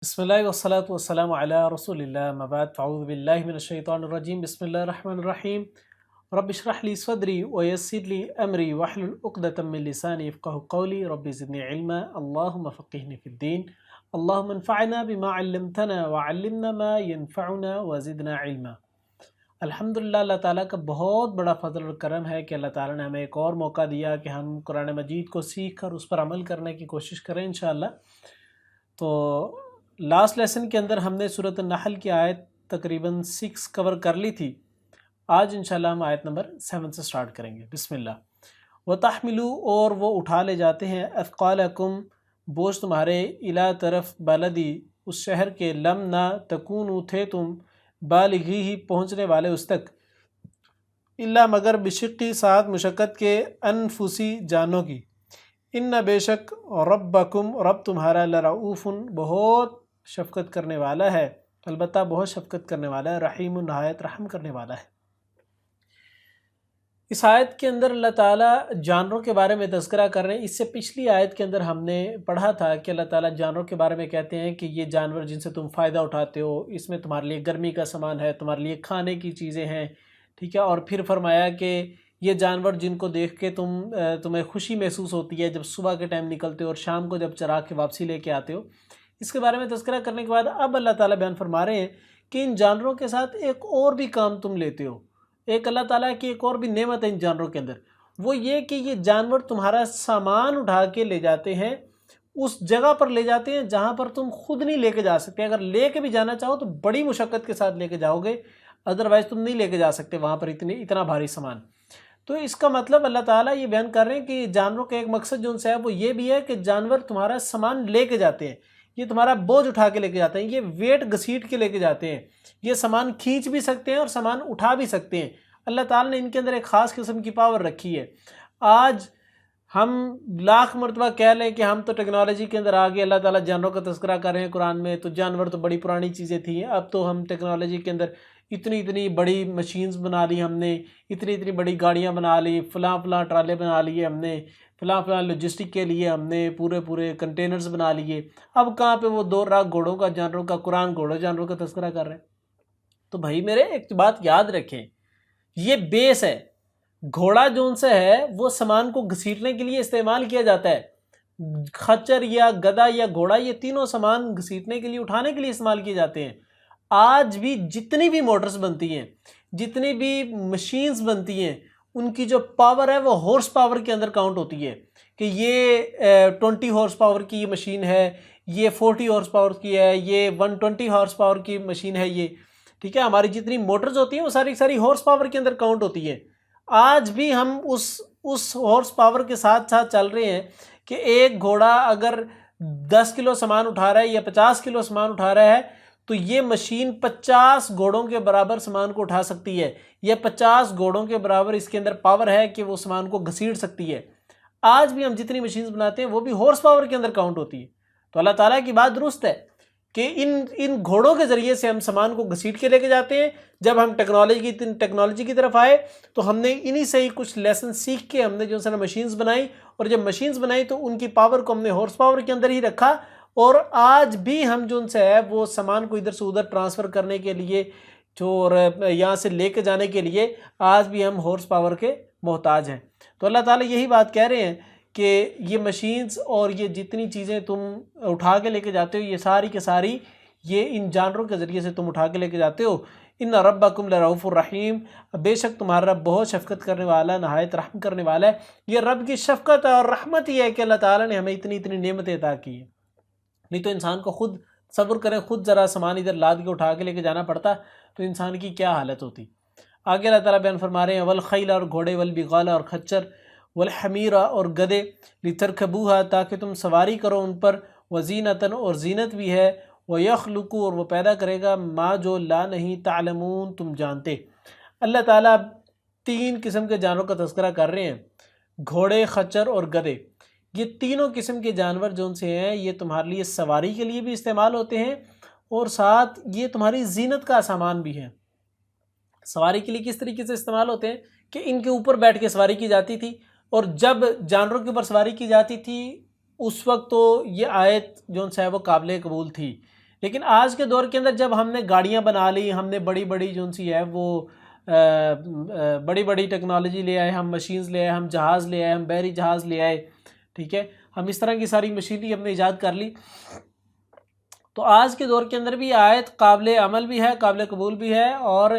بسم اللہ والصلاة والسلام علی رسول اللہ اما بعد فاعوذ باللہ من الشیطان الرجیم بسم اللہ الرحمن الرحیم رب اشرح لی صدری ویسر لی امری واحلل عقدۃ من لسانی یفقهوا قولی رب زدنی علما اللہم فقہنی فی الدین اللہم انفعنا بما علمتنا وعلمنا ما ينفعنا وزدنا علما۔ الحمدللہ اللہ تعالیٰ کا بہت بڑا فضل اور کرم ہے کہ اللہ تعالیٰ نے ہمیں ایک اور موقع دیا کہ ہم قرآن مجید کو سیکھ کر اس پر عمل کرنے کی کوشش کریں انشاءاللہ۔ تو لاسٹ لیسن کے اندر ہم نے سورۃ النحل کی آیت تقریباً 6 کور کر لی تھی۔ آج انشاءاللہ ہم آیت نمبر 7 سے سٹارٹ کریں گے۔ بسم اللہ۔ وَتَحْمِلُوا اور وہ اٹھا لے جاتے ہیں اثقالکم بوجھ تمہارے الی طرف بلدی اس شہر کے لم نہ تکونوا تھے تم بالغی ہی پہنچنے والے اس تک الا مگر بشقی ساتھ مشقت کے انفسی جانوں کی ان بے شک ربکم رب تمہارا لرؤوف بہت شفقت کرنے والا ہے، البتہ بہت شفقت کرنے والا ہے، رحیم نہایت رحم کرنے والا ہے۔ اس آیت کے اندر اللہ تعالیٰ جانوروں کے بارے میں تذکرہ کر رہے ہیں۔ اس سے پچھلی آیت کے اندر ہم نے پڑھا تھا کہ اللہ تعالیٰ جانوروں کے بارے میں کہتے ہیں کہ یہ جانور جن سے تم فائدہ اٹھاتے ہو، اس میں تمہارے لیے گرمی کا سامان ہے، تمہارے لیے کھانے کی چیزیں ہیں، ٹھیک ہے۔ اور پھر فرمایا کہ یہ جانور جن کو دیکھ کے تمہیں خوشی محسوس ہوتی ہے جب صبح کے ٹائم نکلتے ہو اور شام کو جب چرا کے واپسی لے کے آتے ہو۔ اس کے بارے میں تذکرہ کرنے کے بعد اب اللہ تعالیٰ بیان فرما رہے ہیں کہ ان جانوروں کے ساتھ ایک اور بھی کام تم لیتے ہو، ایک اللہ تعالیٰ کی ایک اور بھی نعمت ہے ان جانوروں کے اندر، وہ یہ کہ یہ جانور تمہارا سامان اٹھا کے لے جاتے ہیں، اس جگہ پر لے جاتے ہیں جہاں پر تم خود نہیں لے کے جا سکتے۔ اگر لے کے بھی جانا چاہو تو بڑی مشقت کے ساتھ لے کے جاؤ گے، ادروائز تم نہیں لے کے جا سکتے وہاں پر اتنا بھاری سامان۔ تو اس کا مطلب اللہ تعالیٰ یہ بیان کر رہے ہیں کہ جانوروں کا ایک مقصد جو ان سے ہے وہ یہ بھی ہے کہ جانور تمہارا سامان لے کے جاتے ہیں، یہ تمہارا بوجھ اٹھا کے لے کے جاتے ہیں، یہ ویٹ گھسیٹ کے لے کے جاتے ہیں، یہ سامان کھینچ بھی سکتے ہیں اور سامان اٹھا بھی سکتے ہیں۔ اللہ تعالیٰ نے ان کے اندر ایک خاص قسم کی پاور رکھی ہے۔ آج ہم لاکھ مرتبہ کہہ لیں کہ ہم تو ٹیکنالوجی کے اندر آگے، اللہ تعالیٰ جانوروں کا تذکرہ کر رہے ہیں قرآن میں، تو جانور تو بڑی پرانی چیزیں تھیں، اب تو ہم ٹیکنالوجی کے اندر اتنی بڑی مشینز بنا لی ہم نے، اتنی بڑی گاڑیاں بنا لی، فلاں ٹرالے بنا لیے ہم نے، فلاں لاجسٹک کے لیے ہم نے پورے کنٹینرز بنا لیے۔ اب کہاں پہ وہ دو راہ گھوڑوں کا جانوروں کا، قرآن گھوڑوں جانوروں کا تذکرہ کر رہے ہیں۔ تو بھائی میرے ایک بات یاد رکھیں، یہ بیس ہے۔ گھوڑا جو ان سے ہے وہ سامان کو گھسیٹنے کے لیے استعمال کیا جاتا ہے، خچر یا گدھا یا گھوڑا یہ تینوں سامان گھسیٹنے کے لیے، اٹھانے کے لیے استعمال کیے جاتے ہیں۔ آج بھی جتنی بھی موٹرز بنتی ہیں، جتنی بھی مشینز بنتی ہیں، ان کی جو پاور ہے وہ ہارس پاور کے اندر کاؤنٹ ہوتی ہے کہ یہ 20 ہارس پاور کی مشین ہے، یہ 40 ہارس پاور کی ہے، یہ 120 ہارس پاور کی مشین ہے، یہ ٹھیک ہے۔ ہماری جتنی موٹرز ہوتی ہیں وہ ساری ہارس پاور کے اندر کاؤنٹ ہوتی ہے۔ آج بھی ہم اس ہارس پاور کے ساتھ چل رہے ہیں کہ ایک گھوڑا اگر 10 کلو سامان اٹھا رہا ہے یا 50 کلو سامان اٹھا رہا ہے تو یہ مشین 50 گھوڑوں کے برابر سامان کو اٹھا سکتی ہے، یہ 50 گھوڑوں کے برابر اس کے اندر پاور ہے کہ وہ سامان کو گھسیٹ سکتی ہے۔ آج بھی ہم جتنی مشینز بناتے ہیں وہ بھی ہارس پاور کے اندر کاؤنٹ ہوتی ہے۔ تو اللہ تعالیٰ کی بات درست ہے کہ ان گھوڑوں کے ذریعے سے ہم سامان کو گھسیٹ کے لے کے جاتے ہیں۔ جب ہم ٹیکنالوجی کی طرف آئے تو ہم نے انہی سے ہی کچھ لیسن سیکھ کے ہم نے جو ہے مشینز بنائی، اور جب مشینز بنائی تو ان کی پاور کو ہم نے ہارس پاور کے اندر ہی رکھا، اور آج بھی ہم جو ان سے ہے وہ سامان کو ادھر سے ادھر ٹرانسفر کرنے کے لیے اور یہاں سے لے کے جانے کے لیے آج بھی ہم ہارس پاور کے محتاج ہیں۔ تو اللہ تعالیٰ یہی بات کہہ رہے ہیں کہ یہ مشینز اور یہ جتنی چیزیں تم اٹھا کے لے کے جاتے ہو، یہ ساری کے ساری یہ ان جانوروں کے ذریعے سے تم اٹھا کے لے کے جاتے ہو۔ ان ربکم لرؤوف الرحیم بے شک تمہارا رب بہت شفقت کرنے والا، نہایت رحم کرنے والا ہے۔ یہ رب کی شفقت اور رحمت ہی ہے کہ اللہ تعالیٰ نے ہمیں اتنی نعمتیں عطا کی ہیں، نہیں تو انسان کو خود صبر کریں، خود ذرا سامان ادھر لاد کے اٹھا کے لے کے جانا پڑتا تو انسان کی کیا حالت ہوتی۔ آگے اللہ تعالیٰ بیان فرما رہے ہیں والخیل اور گھوڑے، والبغال اور خچر، والحمیر اور گدے، لترکبوها تاکہ تم سواری کرو ان پر، وزینتاً اور زینت بھی ہے، ویخلق اور وہ پیدا کرے گا ما جو لا نہیں تعلمون تم جانتے۔ اللہ تعالیٰ 3 قسم کے جانوروں کا تذکرہ کر رہے ہیں، گھوڑے، خچر اور گدے۔ یہ تینوں قسم کے جانور جو ان سے ہیں یہ تمہارے لیے سواری کے لیے بھی استعمال ہوتے ہیں، اور ساتھ یہ تمہاری زینت کا سامان بھی ہے۔ سواری کے لیے کس طریقے سے استعمال ہوتے ہیں کہ ان کے اوپر بیٹھ کے سواری کی جاتی تھی، اور جب جانوروں کے اوپر سواری کی جاتی تھی اس وقت تو یہ آیت جو ان سے ہے وہ قابل قبول تھی، لیکن آج کے دور کے اندر جب ہم نے گاڑیاں بنا لی، ہم نے بڑی بڑی جو سی ہے وہ بڑی بڑی ٹیکنالوجی لے آئے، ہم مشینز لے آئے، ہم جہاز لے آئے، ہم بحری جہاز لے آئے، ٹھیک ہے، ہم اس طرح کی ساری مشینری ہم نے ایجاد کر لی، تو آج کے دور کے اندر بھی آیت قابل عمل بھی ہے، قابل قبول بھی ہے، اور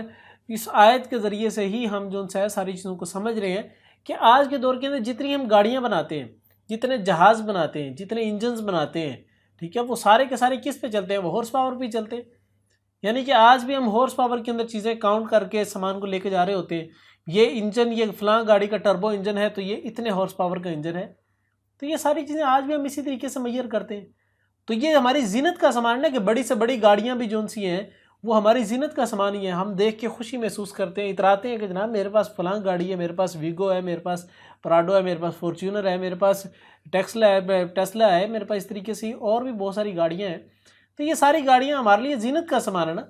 اس آیت کے ذریعے سے ہی ہم جو ہے ساری چیزوں کو سمجھ رہے ہیں کہ آج کے دور کے اندر جتنی ہم گاڑیاں بناتے ہیں، جتنے جہاز بناتے ہیں، جتنے انجنز بناتے ہیں، ٹھیک ہے، وہ سارے کے سارے کس پہ چلتے ہیں؟ وہ ہارس پاور پہ چلتے ہیں۔ یعنی کہ آج بھی ہم ہارس پاور کے اندر چیزیں کاؤنٹ کر کے سامان کو لے کے جا رہے ہوتے ہیں، یہ انجن، یہ فلاں گاڑی کا ٹربو انجن ہے تو یہ اتنے ہارس پاور کا انجن ہے، تو یہ ساری چیزیں آج بھی ہم اسی طریقے سے میئر کرتے ہیں۔ تو یہ ہماری زینت کا سامان ہے کہ بڑی سے بڑی گاڑیاں بھی جو سی ہیں وہ ہماری زینت کا سامان ہی ہے، ہم دیکھ کے خوشی محسوس کرتے ہیں، اتراتے ہیں کہ جناب میرے پاس فلاں گاڑی ہے، میرے پاس ویگو ہے، میرے پاس پراڈو ہے، میرے پاس فارچونر ہے، میرے پاس ٹیسلا ہے، میرے پاس اس طریقے سے اور بھی بہت ساری گاڑیاں ہیں۔ تو یہ ساری گاڑیاں ہمارے لیے زینت کا سامان ہے نا۔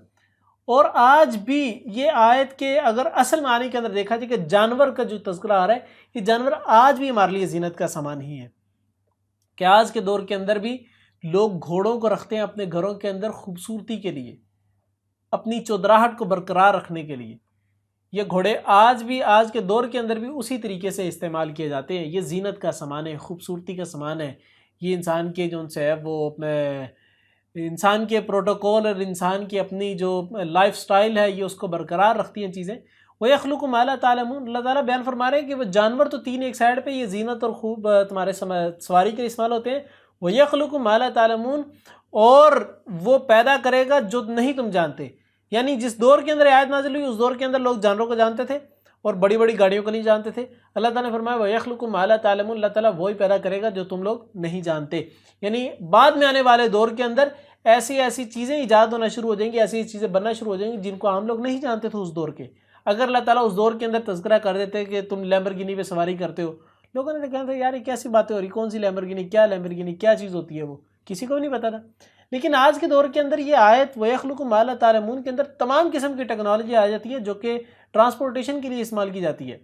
اور آج بھی یہ آیت کے اگر اصل معنی کے اندر دیکھا جائے کہ جانور کا جو تذکرہ آ رہا ہے، یہ جانور آج بھی ہمارے لیے زینت کا سامان ہی ہے، کہ آج کے دور کے اندر بھی لوگ گھوڑوں کو رکھتے ہیں اپنے گھروں کے اندر خوبصورتی کے لیے، اپنی چودراہٹ کو برقرار رکھنے کے لیے۔ یہ گھوڑے آج بھی، آج کے دور کے اندر بھی اسی طریقے سے استعمال کیے جاتے ہیں، یہ زینت کا سامان ہے، خوبصورتی کا سامان ہے، یہ انسان کے جو ان سے ہے وہ انسان کے پروٹوکول اور انسان کی اپنی جو لائف سٹائل ہے یہ اس کو برقرار رکھتی ہیں چیزیں۔ وَيَخْلُقُ مَا لَا تَعْلَمُونَ، اللہ تعالیٰ بیان فرما رہے ہیں کہ وہ جانور تو تین ایک سائڈ پہ، یہ زینت اور خوب تمہارے سواری کے استعمال ہوتے ہیں، وَيَخْلُقُ مَا لَا تَعْلَمُونَ، اور وہ پیدا کرے گا جو نہیں تم جانتے۔ یعنی جس دور کے اندر آیت نازل ہوئی اس دور کے اندر لوگ جانوروں کو جانتے تھے اور بڑی بڑی گاڑیوں کو نہیں جانتے تھے۔ اللہ تعالیٰ نے فرمایا وَيَخْلُقُ مَا لَا تَعْلَمُونَ، اللہ تعالیٰ وہی پیدا کرے گا جو تم لوگ نہیں جانتے۔ یعنی بعد میں آنے والے دور کے اندر ایسی ایسی چیزیں ایجاد ہونا شروع ہو جائیں گی، ایسی چیزیں بننا شروع ہو جائیں گی جن کو عام لوگ نہیں جانتے تھے اس دور کے۔ اگر اللہ تعالیٰ اس دور کے اندر تذکرہ کر دیتے کہ تم لیمبرگینی پہ سواری کرتے ہو، لوگوں نے کہا تھا یار یہ کیسی باتیں ہو رہی، کون سی لیمبرگینی، کیا لیمبرگینی، کیا چیز ہوتی ہے وہ، کسی کو بھی نہیں پتا تھا۔ لیکن آج کے دور کے اندر یہ آیت وَيَخْلُقُ مَا لَا تَعْلَمُونَ کے اندر تمام قسم کی ٹیکنالوجی آ جاتی ہے جو کہ ٹرانسپورٹیشن کے لیے استعمال کی جاتی ہے،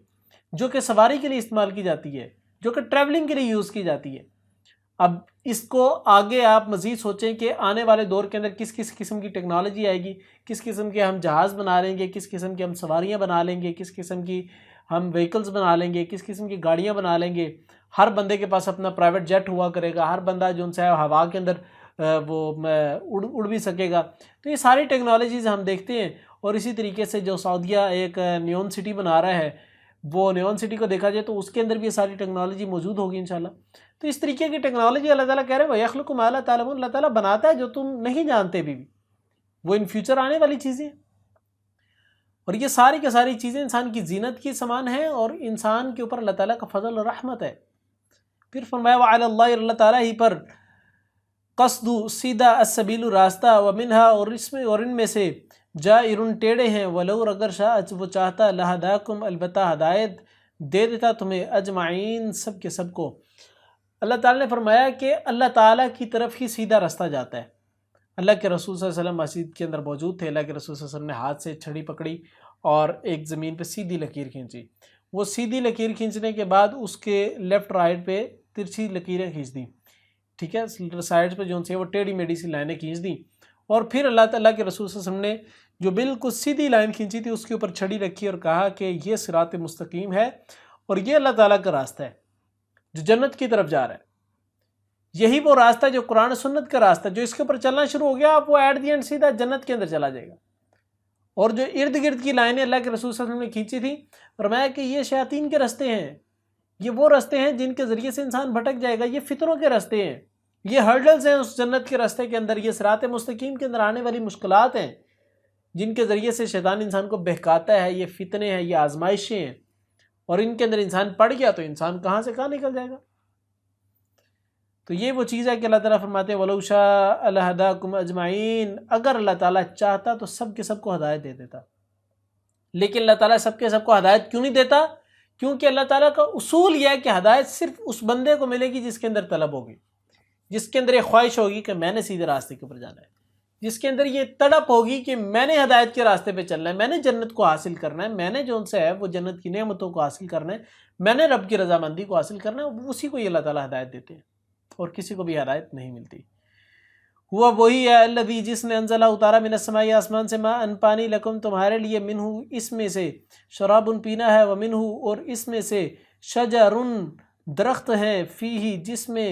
جو کہ سواری کے لیے استعمال کی جاتی ہے، جو کہ ٹریولنگ کے لیے یوز کی جاتی ہے۔ اب اس کو آگے آپ مزید سوچیں کہ آنے والے دور کے اندر کس کس قسم کی ٹیکنالوجی آئے گی، کس قسم کے ہم جہاز بنا لیں گے، کس قسم کی ہم سواریاں بنا لیں گے، کس قسم کی ہم وہیکلز بنا لیں گے، کس قسم کی گاڑیاں بنا لیں گے۔ ہر بندے کے پاس اپنا پرائیویٹ جیٹ ہوا کرے گا، ہر بندہ جو ان سے ہوا کے اندر وہ اڑ بھی سکے گا۔ تو یہ ساری ٹیکنالوجیز ہم دیکھتے ہیں، اور اسی طریقے سے جو سعودیہ ایک نیون سٹی بنا رہا ہے، وہ نیون سٹی کو دیکھا جائے تو اس کے اندر بھی یہ ساری ٹیکنالوجی موجود ہوگی انشاءاللہ۔ تو اس طریقے کی ٹیکنالوجی اللہ تعالیٰ کہہ رہے ہیں وَيَخْلُقُ مَا لَا تَعْلَمُونَ، اللہ تعالیٰ بناتا ہے جو تم نہیں جانتے بھی، وہ ان فیوچر آنے والی چیزیں ہیں، اور یہ ساری کی ساری چیزیں انسان کی زینت کی سامان ہیں، اور انسان کے اوپر اللہ تعالیٰ کا فضل اور رحمت ہے۔ پھر فرمایا وَعَلَى اللَّهِ، اللہ تعالیٰ ہی پر قصد سیدھا السبیل راستہ، ومنها اور ان میں سے جائر ٹیڑے ہیں، ولو اگر شاء وہ چاہتا، لہداکم البتہ ہدایت دے دیتا تمہیں، اجمعین سب کے سب کو۔ اللہ تعالیٰ نے فرمایا کہ اللہ تعالیٰ کی طرف ہی سیدھا راستہ جاتا ہے۔ اللہ کے رسول صلی اللہ علیہ وسلم مسجد کے اندر موجود تھے، اللہ کے رسول صلی اللہ علیہ وسلم نے ہاتھ سے چھڑی پکڑی اور ایک زمین پہ سیدھی لکیر کھینچی، وہ سیدھی لکیر کھینچنے کے بعد اس کے لیفٹ رائٹ پہ ترچھی لکیریں کھینچ دیں، ٹھیک ہے، سائڈز پہ جو سے وہ ٹیڑھی میڑھی سی لائنیں کھینچ دیں، اور پھر اللہ تعالیٰ کے رسول صلی اللہ علیہ وسلم نے جو بالکل سیدھی لائن کھینچی تھی اس کے اوپر چھڑی رکھی اور کہا کہ یہ صراط مستقیم ہے، اور یہ اللہ تعالیٰ کا راستہ ہے جو جنت کی طرف جا رہا ہے۔ یہی وہ راستہ جو قرآن سنت کا راستہ، جو اس کے اوپر چلنا شروع ہو گیا آپ وہ ایٹ دی اینڈ سیدھا جنت کے اندر چلا جائے گا۔ اور جو ارد گرد کی لائنیں اللہ کے رسول صلی اللہ علیہ وسلم نے کھینچی تھی، فرمایا کہ یہ شیاطین کے راستے ہیں، یہ وہ راستے ہیں جن کے ذریعے سے انسان بھٹک جائے گا، یہ فتنوں کے راستے ہیں، یہ ہرڈلز ہیں اس جنت کے راستے کے اندر، یہ صراط مستقیم کے اندر آنے والی مشکلات ہیں جن کے ذریعے سے شیطان انسان کو بہکاتا ہے، یہ فتنے ہیں، یہ آزمائشیں ہیں، اور ان کے اندر انسان پڑ گیا تو انسان کہاں سے کہاں نکل جائے گا۔ تو یہ وہ چیز ہے کہ اللہ تعالیٰ فرماتے ہیں وَلَوْ شَاءَ لَهَدَاكُمْ أَجْمَعِينَ، اگر اللہ تعالیٰ چاہتا تو سب کے سب کو ہدایت دے دیتا، لیکن اللہ تعالیٰ سب کے سب کو ہدایت کیوں نہیں دیتا؟ کیونکہ اللہ تعالیٰ کا اصول یہ ہے کہ ہدایت صرف اس بندے کو ملے گی جس کے اندر طلب ہوگی، جس کے اندر یہ خواہش ہوگی کہ میں نے سیدھے راستے کے اوپر جانا ہے، جس کے اندر یہ تڑپ ہوگی کہ میں نے ہدایت کے راستے پہ چلنا ہے، میں نے جنت کو حاصل کرنا ہے، میں نے جو ان سے ہے وہ جنت کی نعمتوں کو حاصل کرنا ہے، میں نے رب کی رضامندی کو حاصل کرنا ہے، اسی کو یہ اللہ تعالیٰ ہدایت دیتے ہیں، اور کسی کو بھی ہدایت نہیں ملتی۔ ہوا وہی ہے الذی جس نے انزلہ اتارا من السماء آسمان سے ماء پانی لکم تمہارے لیے منہ اس میں سے شراب پینا ہے ومنہ اور اس میں سے شجر درخت ہے فیہ جس میں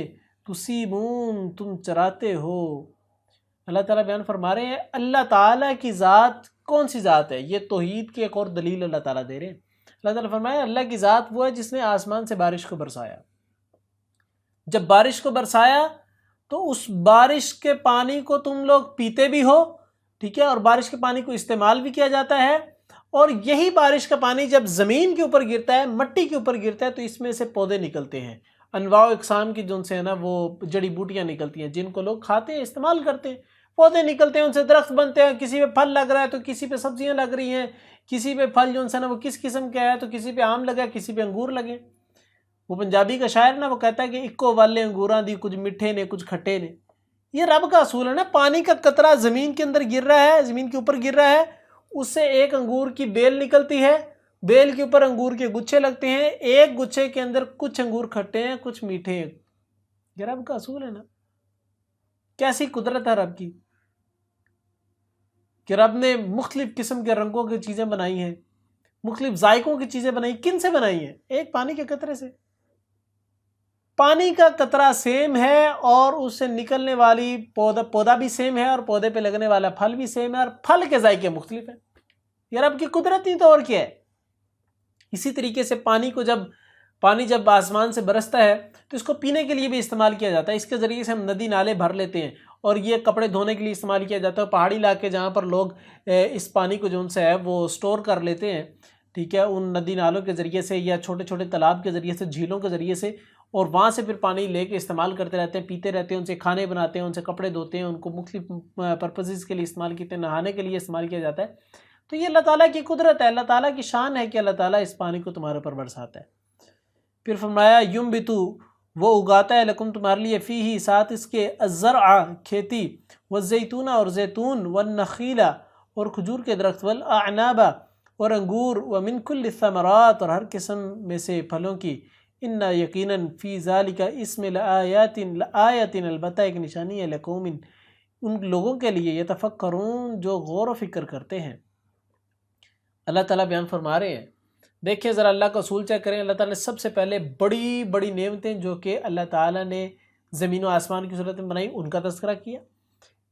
تسیمون تم چراتے ہو۔ اللہ تعالیٰ بیان فرما رہے ہیں اللہ تعالیٰ کی ذات کون سی ذات ہے، یہ توحید کی ایک اور دلیل اللہ تعالیٰ دے رہے ہیں۔ اللہ تعالیٰ فرمایا اللہ کی ذات وہ ہے جس نے آسمان سے بارش کو برسایا، جب بارش کو برسایا تو اس بارش کے پانی کو تم لوگ پیتے بھی ہو، ٹھیک ہے، اور بارش کے پانی کو استعمال بھی کیا جاتا ہے، اور یہی بارش کا پانی جب زمین کے اوپر گرتا ہے، مٹی کے اوپر گرتا ہے، تو اس میں سے پودے نکلتے ہیں، انواع و اقسام کی جن سے ہے نا وہ جڑی بوٹیاں نکلتی ہیں جن کو لوگ کھاتے ہیں، استعمال کرتے ہیں، پودے نکلتے ہیں، ان سے درخت بنتے ہیں، کسی پہ پھل لگ رہا ہے تو کسی پہ سبزیاں لگ رہی ہیں، کسی پہ پھل جو ہے نا وہ کس قسم کا ہے تو کسی پہ آم لگا، کسی پہ انگور لگے۔ وہ پنجابی کا شاعر نا وہ کہتا ہے کہ اکو والے انگوراں دی کچھ میٹھے نے کچھ کھٹے نے۔ یہ رب کا اصول ہے نا، پانی کا قطرہ زمین کے اندر گر رہا ہے، زمین کے اوپر گر رہا ہے، اس سے ایک انگور کی بیل نکلتی ہے، بیل کے اوپر انگور کے گچھے لگتے ہیں، ایک گچھے کے اندر کچھ انگور کھٹے ہیں کچھ میٹھے ہیں۔ یہ رب کا اصول ہے نا، کیسی قدرت ہے رب کی کہ رب نے مختلف قسم کے رنگوں کی چیزیں بنائی ہیں، مختلف ذائقوں کی چیزیں بنائی، کن سے بنائی ہیں؟ ایک پانی کے قطرے سے۔ پانی کا قطرہ سیم ہے اور اس سے نکلنے والی پودا بھی سیم ہے، اور پودے پہ لگنے والا پھل بھی سیم ہے، اور پھل کے ذائقے مختلف ہیں۔ یہ رب کی قدرت نہیں تو اور کیا ہے؟ اسی طریقے سے پانی جب آسمان سے برستا ہے تو اس کو پینے کے لیے بھی استعمال کیا جاتا ہے، اس کے ذریعے سے ہم ندی نالے بھر لیتے ہیں، اور یہ کپڑے دھونے کے لیے استعمال کیا جاتا ہے۔ پہاڑی علاقے جہاں پر لوگ اس پانی کو جو ان سے ہے وہ سٹور کر لیتے ہیں، ٹھیک ہے، ان ندی نالوں کے ذریعے سے یا چھوٹے چھوٹے تالاب کے ذریعے سے، جھیلوں کے ذریعے سے، اور وہاں سے پھر پانی لے کے استعمال کرتے رہتے ہیں، پیتے رہتے ہیں، ان سے کھانے بناتے ہیں، ان سے کپڑے دھوتے ہیں، ان کو مختلف پرپزز کے لیے استعمال کرتے ہیں، نہانے کے لیے استعمال کیا جاتا ہے۔ تو یہ اللہ تعالیٰ کی قدرت ہے، اللہ تعالیٰ کی شان ہے کہ اللہ تعالیٰ اس پانی کو تمہارے اوپر برساتا ہے۔ پھر فرمایا ینبتو وہ اگاتا ہے لکم تمہارے لیے فیہ ساتھ اس کے الزرع کھیتی، والزیتون اور زیتون، والنخیل اور کھجور کے درخت، والاعناب اور انگور، ومن کل الثمرات اور ہر قسم میں سے پھلوں کی، ان یقیناً فی ذالک اس میں لآیات البتہ ایک نشانی ہے لقوم ان لوگوں کے لیے یتفکرون جو غور و فکر کرتے ہیں۔ اللہ تعالیٰ بیان فرما رہے ہیں، دیکھیں ذرا اللہ کا اصول چیک کریں۔ اللہ تعالیٰ نے سب سے پہلے بڑی بڑی نعمتیں جو کہ اللہ تعالیٰ نے زمین و آسمان کی صورت میں بنائی ان کا تذکرہ کیا،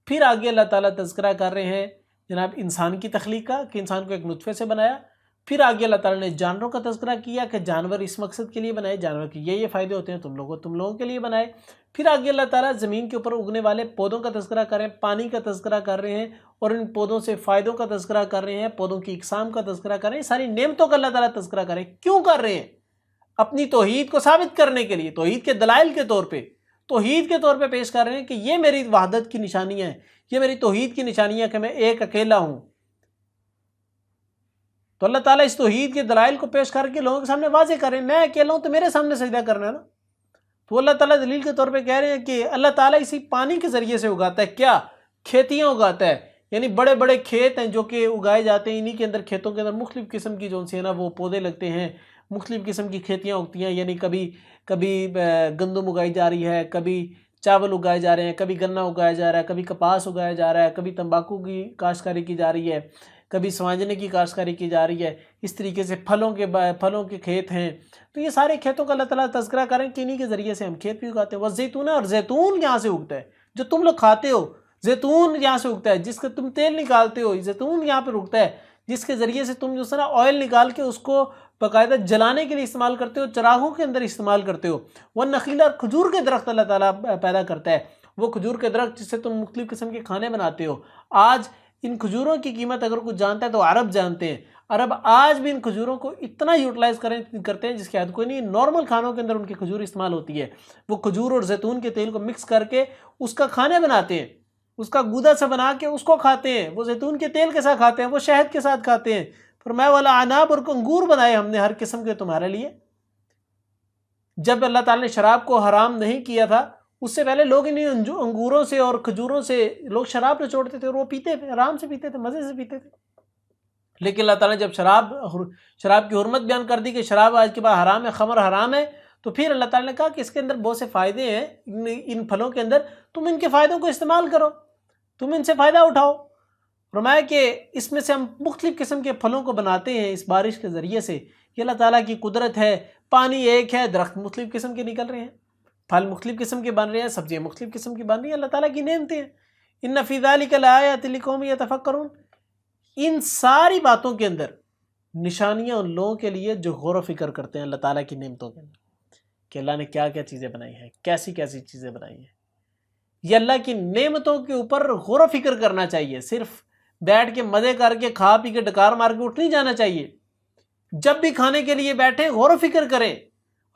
پھر آگے اللہ تعالیٰ تذکرہ کر رہے ہیں جناب انسان کی تخلیق کا کہ انسان کو ایک نطفے سے بنایا، پھر آگے اللہ تعالیٰ نے جانوروں کا تذکرہ کیا کہ جانور اس مقصد کے لیے بنائے، جانور کے یہ فائدے ہوتے ہیں، تم لوگوں کے لیے بنائے، پھر آگے اللہ تعالیٰ زمین کے اوپر اگنے والے پودوں کا تذکرہ کر رہے ہیں، پانی کا تذکرہ کر رہے ہیں، اور ان پودوں سے فائدوں کا تذکرہ کر رہے ہیں، پودوں کی اقسام کا تذکرہ کر رہے ہیں، ساری نعمتوں کا اللہ تعالیٰ تذکرہ کر رہے ہیں۔ کیوں کر رہے ہیں؟ اپنی توحید کو ثابت کرنے کے لیے، توحید کے دلائل کے طور پہ، توحید کے طور پہ پیش کر رہے ہیں کہ یہ میری وحدت کی نشانیاں ہیں، یہ میری توحید کی نشانیاں کہ میں ایک اکیلا ہوں۔ تو اللہ تعالیٰ اس توحید کے دلائل کو پیش کر کے لوگوں کے سامنے واضح کر رہے ہیں، میں اکیلا ہوں تو میرے سامنے سجدہ کرنا ہے نا۔ تو اللہ تعالیٰ دلیل کے طور پہ کہہ رہے ہیں کہ اللہ تعالیٰ اسی پانی کے ذریعے سے اگاتا ہے، کیا؟ کھیتیاں اگاتا ہے، یعنی بڑے بڑے کھیت ہیں جو کہ اگائے جاتے ہیں، انہی کے اندر کھیتوں کے اندر مختلف قسم کی جو ہے نا وہ پودے لگتے ہیں، مختلف قسم کی کھیتیاں اگتی ہیں، یعنی کبھی گندم اگائی جا رہی ہے، کبھی چاول اگائے جا رہے ہیں، کبھی گنا اگایا جا رہا ہے، کبھی کپاس اگایا جا رہا ہے، کبھی تمباکو کی کاشتکاری کی جا رہی ہے، کبھی سماجنے کی کاشتکاری کی جا رہی ہے، اس طریقے سے پھلوں کے کھیت ہیں۔ تو یہ سارے کھیتوں کا اللہ تعالیٰ تذکرہ کریں کہ انہی کے ذریعے سے ہم کھیت بھی اگاتے ہیں۔ والزیتون اور زیتون یہاں سے اگتا ہے، جو تم لوگ کھاتے ہو، زیتون یہاں سے اگتا ہے، جس کا تم تیل نکالتے ہو، زیتون یہاں پر اگتا ہے، جس کے ذریعے سے تم جو ہے نا آئل نکال کے اس کو باقاعدہ جلانے کے لیے استعمال کرتے ہو، چراغوں کے اندر استعمال کرتے ہو۔ والنخیل اور کھجور کے درخت اللہ تعالیٰ پیدا کرتا ہے، وہ کھجور کے درخت جس سے تم مختلف قسم کے کھانے بناتے ہو۔ آج ان کھجوروں کی قیمت اگر کچھ جانتا ہے تو عرب جانتے ہیں، عرب آج بھی ان کھجوروں کو اتنا یوٹیلائز کرتے ہیں جس کی حد کوئی نہیں۔ نارمل کھانوں کے اندر ان کی کھجور استعمال ہوتی ہے، وہ کھجور اور زیتون کے تیل کو مکس کر کے اس کا کھانے بناتے ہیں، اس کا گودا سے بنا کے اس کو کھاتے ہیں، وہ زیتون کے تیل کے ساتھ کھاتے ہیں، وہ شہد کے ساتھ کھاتے ہیں۔ فرمایا والا عناب اور انگور بنائے ہم نے ہر قسم کے تمہارے لیے۔ جب اللہ تعالیٰ نے شراب کو حرام نہیں کیا تھا اس سے پہلے لوگ انہیں انگوروں سے اور کھجوروں سے لوگ شراب نچوڑتے تھے اور وہ پیتے تھے، آرام سے پیتے تھے، مزے سے پیتے تھے۔ لیکن اللہ تعالیٰ نے جب شراب کی حرمت بیان کر دی کہ شراب آج کے بعد حرام ہے، خمر حرام ہے، تو پھر اللہ تعالیٰ نے کہا کہ اس کے اندر بہت سے فائدے ہیں، ان پھلوں کے اندر تم ان کے فائدوں کو استعمال کرو، تم ان سے فائدہ اٹھاؤ۔ فرمایا کہ اس میں سے ہم مختلف قسم کے پھلوں کو بناتے ہیں اس بارش کے ذریعے سے، یہ اللہ تعالیٰ کی قدرت ہے، پانی ایک ہے، درخت مختلف قسم کے نکل رہے ہیں، پھل مختلف قسم کے بن رہے ہیں، سبزیاں مختلف قسم کی بن رہی ہیں، اللہ تعالیٰ کی نعمتیں ہیں۔ ان فی ذلک لآیات لقوم یتفکرون، ان ساری باتوں کے اندر نشانیاں ان لوگوں کے لیے جو غور و فکر کرتے ہیں اللہ تعالیٰ کی نعمتوں کے اندر، کہ اللہ نے کیا کیا چیزیں بنائی ہیں، کیسی کیسی چیزیں بنائی ہیں۔ یہ اللہ کی نعمتوں کے اوپر غور و فکر کرنا چاہیے، صرف بیٹھ کے مزے کر کے کھا پی کے ڈکار مار کے اٹھ نہیں جانا چاہیے۔ جب بھی کھانے کے لیے بیٹھیں غور و فکر کریں۔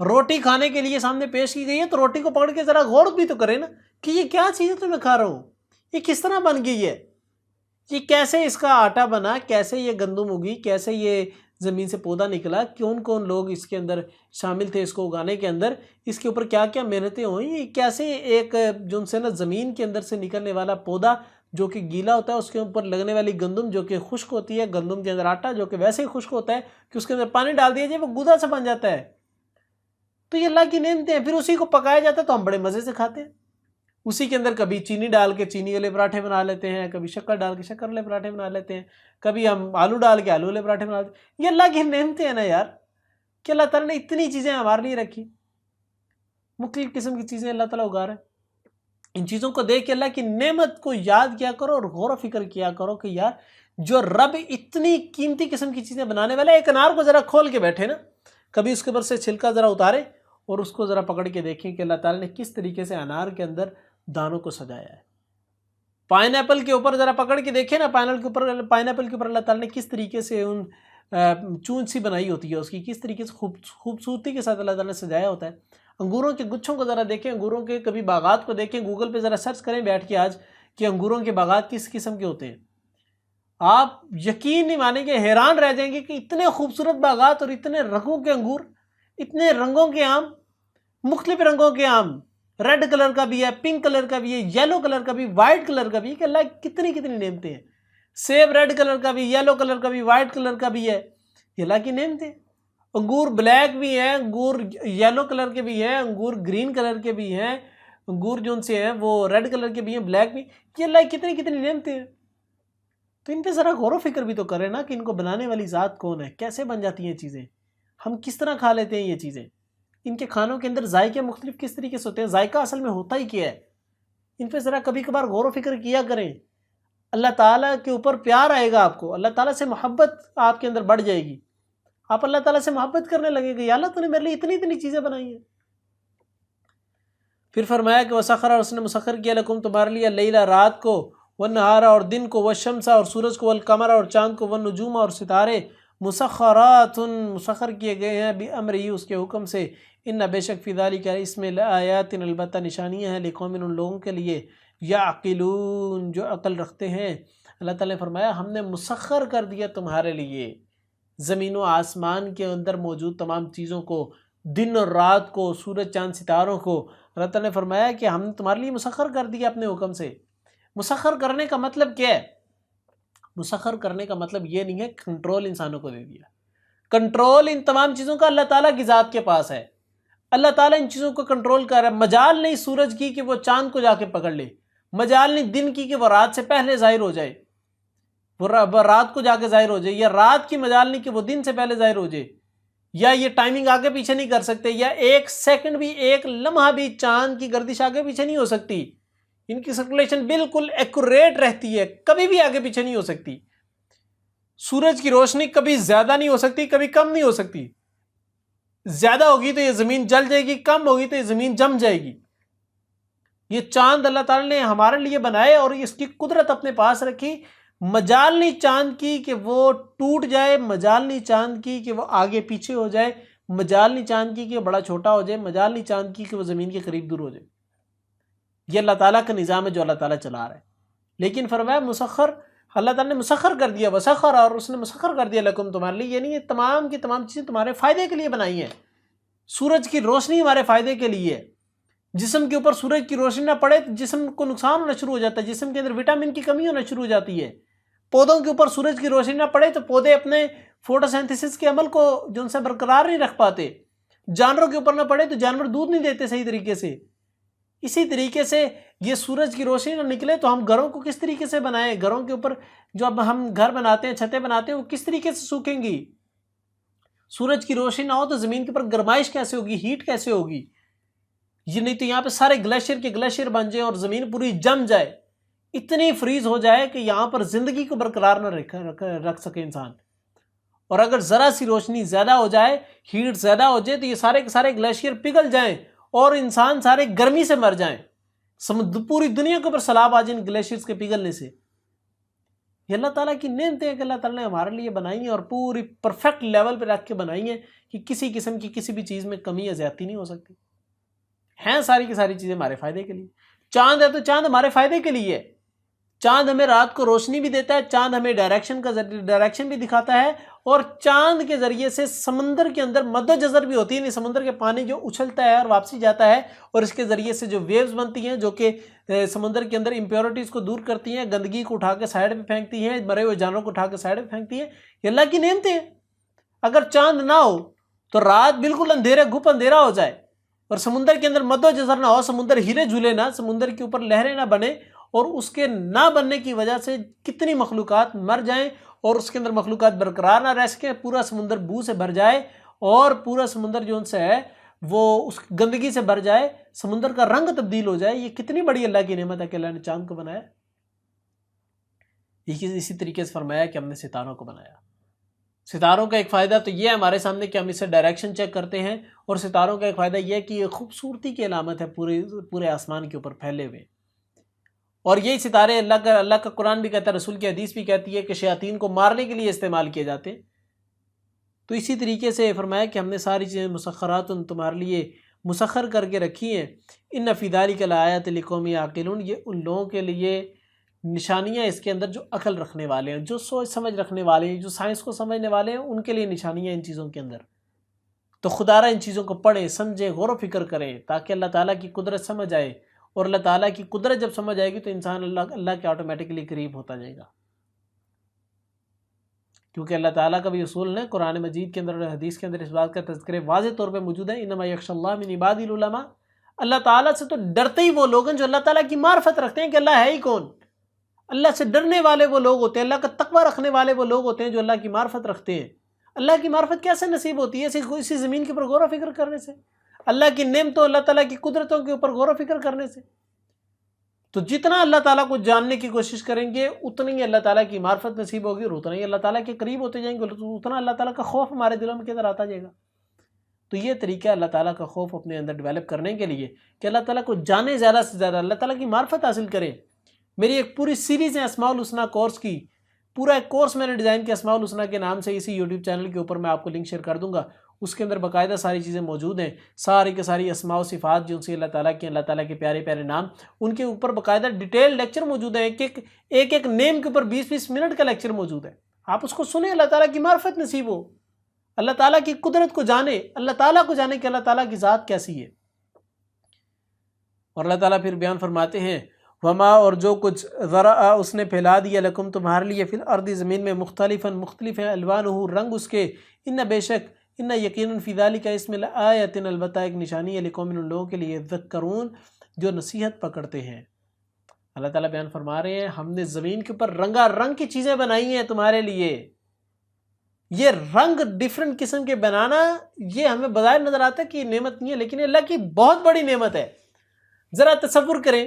روٹی کھانے کے لیے سامنے پیش کی گئی ہے تو روٹی کو پکڑ کے ذرا غور بھی تو کریں نا کہ یہ کیا چیز ہے تو میں کھا رہا ہوں، یہ کس طرح بن گئی ہے، یہ کیسے اس کا آٹا بنا، کیسے یہ گندم اگی، کیسے یہ زمین سے پودا نکلا، کون کون لوگ اس کے اندر شامل تھے اس کو اگانے کے اندر، اس کے اوپر کیا کیا محنتیں ہوئیں، یہ کیسے ایک جو سے نا زمین کے اندر سے نکلنے والا پودا جو کہ گیلا ہوتا ہے، اس کے اوپر لگنے والی گندم جو کہ خشک ہوتی ہے، گندم کے اندر آٹا جو کہ ویسے ہی خشک ہوتا ہے کہ اس کے اندر پانی ڈال دیا جائے وہ گودا سے بن جاتا ہے۔ تو یہ اللہ کی نعمتیں ہیں، پھر اسی کو پکایا جاتا ہے تو ہم بڑے مزے سے کھاتے ہیں۔ اسی کے اندر کبھی چینی ڈال کے چینی والے پراٹھے بنا لیتے ہیں، کبھی شکر ڈال کے شکر والے پراٹھے بنا لیتے ہیں، کبھی ہم آلو ڈال کے آلو والے پراٹھے بنا لیتے ہیں۔ یہ اللہ کی نعمتیں ہیں نا یار، کہ اللہ تعالیٰ نے اتنی چیزیں ہمارے لیے رکھی، مختلف قسم کی چیزیں اللہ تعالیٰ اگا رہے ہیں۔ ان چیزوں کو دیکھ کے اللہ کی نعمت کو یاد کیا کرو اور غور و فکر کیا کرو کہ یار جو رب اتنی قیمتی قسم کی چیزیں بنانے والا ہے، ایک انار کو ذرا کھول کے بیٹھے نا، کبھی اس کے اوپر سے چھلکا ذرا اتارے اور اس کو ذرا پکڑ کے دیکھیں کہ اللہ تعالیٰ نے کس طریقے سے انار کے اندر دانوں کو سجایا ہے۔ پائن ایپل کے اوپر ذرا پکڑ کے دیکھیں نا، پائن ایپل کے اوپر اللہ تعالیٰ نے کس طریقے سے ان چونچ سی بنائی ہوتی ہے، اس کی کس طریقے سے خوبصورتی کے ساتھ اللہ تعالیٰ نے سجایا ہوتا ہے۔ انگوروں کے گچھوں کو ذرا دیکھیں، انگوروں کے کبھی باغات کو دیکھیں، گوگل پہ ذرا سرچ کریں بیٹھ کے آج کہ انگوروں کے باغات کس قسم کے ہوتے ہیں۔ آپ یقین نہیں مانیں گے، حیران رہ جائیں گے کہ اتنے خوبصورت باغات اور اتنے رنگوں کے انگور، اتنے رنگوں کے آم، مختلف رنگوں کے آم، ریڈ کلر کا بھی ہے، پنک کلر کا بھی ہے، یلو کلر کا بھی، وائٹ کلر کا بھی، کہ اللہ کتنی کتنی نعمتیں ہیں۔ سیب ریڈ کلر کا بھی، یلو کلر کا بھی، وائٹ کلر کا بھی ہے، یہ اللہ کی نعمتیں۔ انگور بلیک بھی ہیں، انگور یلو کلر کے بھی ہیں، انگور گرین کلر کے بھی ہیں، انگور جو ان سے ہیں وہ ریڈ کلر کے بھی ہیں، بلیک بھی، یہ اللہ کتنی کتنی نعمتیں ہیں۔ تو ان پہ ذرا غور و فکر بھی تو کریں نا کہ ان کو بنانے والی ذات کون ہے، کیسے بن جاتی ہیں چیزیں، ہم کس طرح کھا لیتے ہیں یہ چیزیں، ان کے کھانوں کے اندر ذائقے مختلف کس طریقے سے ہوتے ہیں، ذائقہ اصل میں ہوتا ہی کیا ہے، ان پہ ذرا کبھی کبھار غور و فکر کیا کریں۔ اللہ تعالیٰ کے اوپر پیار آئے گا آپ کو، اللہ تعالیٰ سے محبت آپ کے اندر بڑھ جائے گی، آپ اللہ تعالیٰ سے محبت کرنے لگے گا، یا اللہ تو نے میرے لیے اتنی اتنی چیزیں بنائی ہیں۔ پھر فرمایا کہ وسخر، اور اس نے مسخر کیا لکم تمہارے لیے، لیلا رات کو، والنہار اور دن کو، والشمس اور سورج کو، والقمر اور چاند کو، والنجوم اور ستارے، مسخرات مسخر کیے گئے ہیں بامرہ اس کے حکم سے، ان بے شک فی ذلک اس میں لآیات البتہ نشانیاں ہیں، لقوم ان لوگوں کے لیے، یعقلون جو عقل رکھتے ہیں۔ اللہ تعالیٰ نے فرمایا ہم نے مسخر کر دیا تمہارے لیے زمین و آسمان کے اندر موجود تمام چیزوں کو، دن اور رات کو، سورج چاند ستاروں کو۔ اللہ تعالیٰ نے فرمایا کہ ہم نے تمہارے لیے مسخر کر دیا اپنے حکم سے۔ مسخر کرنے کا مطلب کیا ہے؟ مسخر کرنے کا مطلب یہ نہیں ہے کنٹرول انسانوں کو دے دیا، کنٹرول ان تمام چیزوں کا اللہ تعالیٰ کی ذات کے پاس ہے، اللہ تعالیٰ ان چیزوں کو کنٹرول کر رہا ہے۔ مجال نہیں سورج کی کہ وہ چاند کو جا کے پکڑ لے، مجال نہیں دن کی کہ وہ رات سے پہلے ظاہر ہو جائے، وہ رات کو جا کے ظاہر ہو جائے، یا رات کی مجال نہیں کہ وہ دن سے پہلے ظاہر ہو جائے، یا یہ ٹائمنگ آگے پیچھے نہیں کر سکتے، یا ایک سیکنڈ بھی، ایک لمحہ بھی چاند کی گردش آگے پیچھے نہیں ہو سکتی، ان کی سرکولیشن بالکل ایکوریٹ رہتی ہے، کبھی بھی آگے پیچھے نہیں ہو سکتی۔ سورج کی روشنی کبھی زیادہ نہیں ہو سکتی، کبھی کم نہیں ہو سکتی، زیادہ ہوگی تو یہ زمین جل جائے گی، کم ہوگی تو یہ زمین جم جائے گی۔ یہ چاند اللہ تعالیٰ نے ہمارے لیے بنائے اور اس کی قدرت اپنے پاس رکھی، مجال نہیں چاند کی کہ وہ ٹوٹ جائے، مجال نہیں چاند کی کہ وہ آگے پیچھے ہو جائے، مجال نہیں چاند کی کہ وہ بڑا چھوٹا ہو جائے، مجال نہیں چاند کی کہ وہ زمین کے قریب دور ہو جائے۔ یہ اللہ تعالیٰ کا نظام ہے جو اللہ تعالیٰ چلا رہا ہے۔ لیکن فرمایا مسخر، اللہ تعالیٰ نے مسخر کر دیا، وسخر، اور اس نے مسخر کر دیا لکم تمہارے لیے، یعنی یہ تمام کی تمام چیزیں تمہارے فائدے کے لیے بنائی ہیں۔ سورج کی روشنی ہمارے فائدے کے لیے ہے، جسم کے اوپر سورج کی روشنی نہ پڑے تو جسم کو نقصان ہونا شروع ہو جاتا ہے، جسم کے اندر وٹامن کی کمی ہونا شروع ہو جاتی ہے۔ پودوں کے اوپر سورج کی روشنی نہ پڑے تو پودے اپنے فوٹو سینتھسس کے عمل کو جو ان سے برقرار نہیں رکھ پاتے، جانوروں کے اوپر نہ پڑے تو جانور دودھ نہیں دیتے صحیح طریقے سے۔ اسی طریقے سے یہ سورج کی روشنی نہ نکلے تو ہم گھروں کو کس طریقے سے بنائیں؟ گھروں کے اوپر جو اب ہم گھر بناتے ہیں، چھتیں بناتے ہیں، وہ کس طریقے سے سوکھیں گی؟ سورج کی روشنی نہ ہو تو زمین کے اوپر گرمائش کیسے ہوگی، ہیٹ کیسے ہوگی؟ یہ نہیں تو یہاں پہ سارے گلیشیئر کے گلیشیئر بن جائیں اور زمین پوری جم جائے، اتنی فریز ہو جائے کہ یہاں پر زندگی کو برقرار نہ رکھ سکے انسان۔ اور اگر ذرا سی روشنی زیادہ ہو جائے، ہیٹ زیادہ ہو جائے تو یہ سارے کے سارے گلیشیئر پگھل جائیں اور انسان سارے گرمی سے مر جائیں، پوری دنیا کے اوپر سیلاب آ جائیں گلیشیئرز کے پگھلنے سے۔ یہ اللہ تعالیٰ کی نعمتیں ہیں کہ اللہ تعالیٰ نے ہمارے لیے بنائی ہیں اور پوری پرفیکٹ لیول پہ رکھ کے بنائی ہیں کہ کسی قسم کی کسی بھی چیز میں کمی یا زیادتی نہیں ہو سکتی، ہیں ساری کی ساری چیزیں ہمارے فائدے کے لیے۔ چاند ہے تو چاند ہمارے فائدے کے لیے ہے، چاند ہمیں رات کو روشنی بھی دیتا ہے، چاند ہمیں ڈائریکشن بھی دکھاتا ہے، اور چاند کے ذریعے سے سمندر کے اندر مد و جزر بھی ہوتی ہے، یعنی سمندر کے پانی جو اچھلتا ہے اور واپسی جاتا ہے، اور اس کے ذریعے سے جو ویوز بنتی ہیں جو کہ سمندر کے اندر امپیورٹیز کو دور کرتی ہیں، گندگی کو اٹھا کے سائڈ پہ پھینکتی ہیں، مرے ہوئے جانوروں کو اٹھا کے سائڈ پہ پھینکتی ہیں، یہ اللہ کی نعمتیں ہیں۔ اگر چاند نہ ہو تو رات بالکل اندھیرا گھپ اندھیرا ہو جائے اور سمندر کے اندر مد و جزر نہ ہو، سمندر ہلے جھولے نہ، سمندر کے اوپر لہریں نہ بنے، اور اس کے نہ بننے کی وجہ سے کتنی مخلوقات مر جائیں اور اس کے اندر مخلوقات برقرار نہ رہ سکیں، پورا سمندر بو سے بھر جائے اور پورا سمندر جو ان سے ہے وہ اس گندگی سے بھر جائے، سمندر کا رنگ تبدیل ہو جائے، یہ کتنی بڑی اللہ کی نعمت ہے کہ اللہ نے چاند کو بنایا۔ اسی طریقے سے فرمایا کہ ہم نے ستاروں کو بنایا۔ ستاروں کا ایک فائدہ تو یہ ہے ہمارے سامنے کہ ہم اس سے ڈائریکشن چیک کرتے ہیں، اور ستاروں کا ایک فائدہ یہ ہے کہ یہ خوبصورتی کی علامت ہے پورے آسمان کے اوپر پھیلے ہوئے، اور یہی ستارے اللہ کا قرآن بھی کہتا ہے، رسول کی حدیث بھی کہتی ہے کہ شیاطین کو مارنے کے لیے استعمال کیے جاتے ہیں۔ تو اسی طریقے سے فرمایا کہ ہم نے ساری چیزیں مسخرات تمہارے لیے مسخر کر کے رکھی ہیں، ان فی ذلک لآیات لقوم یعقلون، یہ ان لوگوں کے لیے نشانیاں اس کے اندر جو عقل رکھنے والے ہیں، جو سوچ سمجھ رکھنے والے ہیں، جو سائنس کو سمجھنے والے ہیں، ان کے لیے نشانیاں ان چیزوں کے اندر۔ تو خدا را ان چیزوں کو پڑھیں، سمجھیں، غور و فکر کریں، تاکہ اللہ تعالیٰ کی قدرت سمجھ آئے، اور اللہ تعالیٰ کی قدرت جب سمجھ آئے گی تو انسان اللہ کے آٹومیٹکلی قریب ہوتا جائے گا، کیونکہ اللہ تعالیٰ کا بھی اصول ہے، قرآن مجید کے اندر اور حدیث کے اندر اس بات کا تذکرہ واضح طور پہ موجود ہے، انما یخشی اللہ من عبادہ العلماء، اللہ تعالیٰ سے تو ڈرتے ہی وہ لوگ ہیں جو اللہ تعالیٰ کی معرفت رکھتے ہیں کہ اللہ ہے ہی کون۔ اللہ سے ڈرنے والے وہ لوگ ہوتے ہیں، اللہ کا تقوی رکھنے والے وہ لوگ ہوتے ہیں جو اللہ کی معرفت رکھتے ہیں۔ اللہ کی معرفت کیسے نصیب ہوتی ہے؟ اسی زمین کے اوپر غور و فکر کرنے سے، اللہ کی نعمتوں، اللہ تعالیٰ کی قدرتوں کے اوپر غور و فکر کرنے سے۔ تو جتنا اللہ تعالیٰ کو جاننے کی کوشش کریں گے اتنی ہی اللہ تعالیٰ کی معرفت نصیب ہوگی، اور اتنا ہی اللہ تعالیٰ کے قریب ہوتے جائیں گے، اتنا اللہ تعالیٰ کا خوف ہمارے دلوں کے اندر آتا جائے گا۔ تو یہ طریقہ اللہ تعالیٰ کا خوف اپنے اندر ڈیولپ کرنے کے لیے کہ اللہ تعالیٰ کو جانے زیادہ سے زیادہ، اللہ تعالیٰ کی معرفت حاصل کریں۔ میری ایک پوری سیریز ہے اسماء الحسنی کورس کی، پورا ایک کورس میں نے ڈیزائن کیا اسماء الحسنی کے نام سے، اسی یوٹیوب چینل کے اوپر میں آپ کو لنک شیئر کر دوں گا، اس کے اندر باقاعدہ ساری چیزیں موجود ہیں، ساری کے ساری اسماء و صفات جو سے اللہ تعالیٰ کے، اللہ تعالیٰ کے پیارے پیارے نام، ان کے اوپر باقاعدہ ڈیٹیل لیکچر موجود ہیں، ایک نیم کے اوپر 20-20 منٹ کا لیکچر موجود ہے، آپ اس کو سنیں، اللہ تعالیٰ کی معرفت نصیب ہو، اللہ تعالیٰ کی قدرت کو جانے، اللہ تعالیٰ کو جانے کہ اللہ تعالیٰ کی ذات کیسی ہے۔ اور اللہ تعالیٰ پھر بیان فرماتے ہیں وما، اور جو کچھ ذرا اس نے پھیلا دیا لکم تمہارے لیے، فی الارض زمین میں، مختلف ہیں الوانہ رنگ اس کے، ان بے شک، ان یقیناً فی ذالک اس میں لآیۃ، البتہ ایک نشانی ہے، لقوم ان لوگوں کے لیے، یذکرون جو نصیحت پکڑتے ہیں۔ اللہ تعالیٰ بیان فرما رہے ہیں ہم نے زمین کے اوپر رنگا رنگ کی چیزیں بنائی ہیں تمہارے لیے، یہ رنگ ڈیفرنٹ قسم کے بنانا یہ ہمیں بظاہر نظر آتا ہے کہ یہ نعمت نہیں ہے، لیکن اللہ کی بہت بڑی نعمت ہے۔ ذرا تصور کریں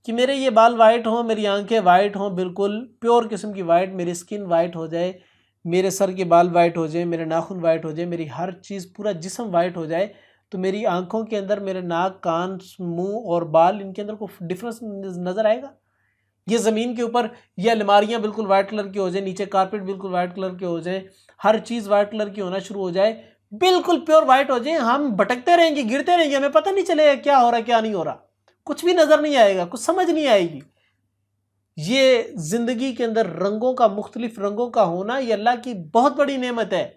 کہ میرے یہ بال وائٹ ہوں، میری آنکھیں وائٹ ہوں، بالکل پیور قسم کی وائٹ، میری اسکن وائٹ ہو جائے، میرے سر کے بال وائٹ ہو جائیں، میرے ناخن وائٹ ہو جائے، میری ہر چیز پورا جسم وائٹ ہو جائے، تو میری آنکھوں کے اندر، میرے ناک، کان، منہ اور بال، ان کے اندر کوئی ڈفرینس نظر آئے گا؟ یہ زمین کے اوپر یہ الماریاں بالکل وائٹ کلر کی ہو جائیں، نیچے کارپیٹ بالکل وائٹ کلر کے ہو جائیں، ہر چیز وائٹ کلر کی ہونا شروع ہو جائے، بالکل پیور وائٹ ہو جائیں، ہم بھٹکتے رہیں گے، گرتے رہیں گے، ہمیں پتہ نہیں چلے گا کیا ہو رہا ہے کیا نہیں ہو رہا، کچھ بھی نظر نہیں آئے گا، کچھ سمجھ نہیں آئے گی۔ یہ زندگی کے اندر رنگوں کا، مختلف رنگوں کا ہونا، یہ اللہ کی بہت بڑی نعمت ہے۔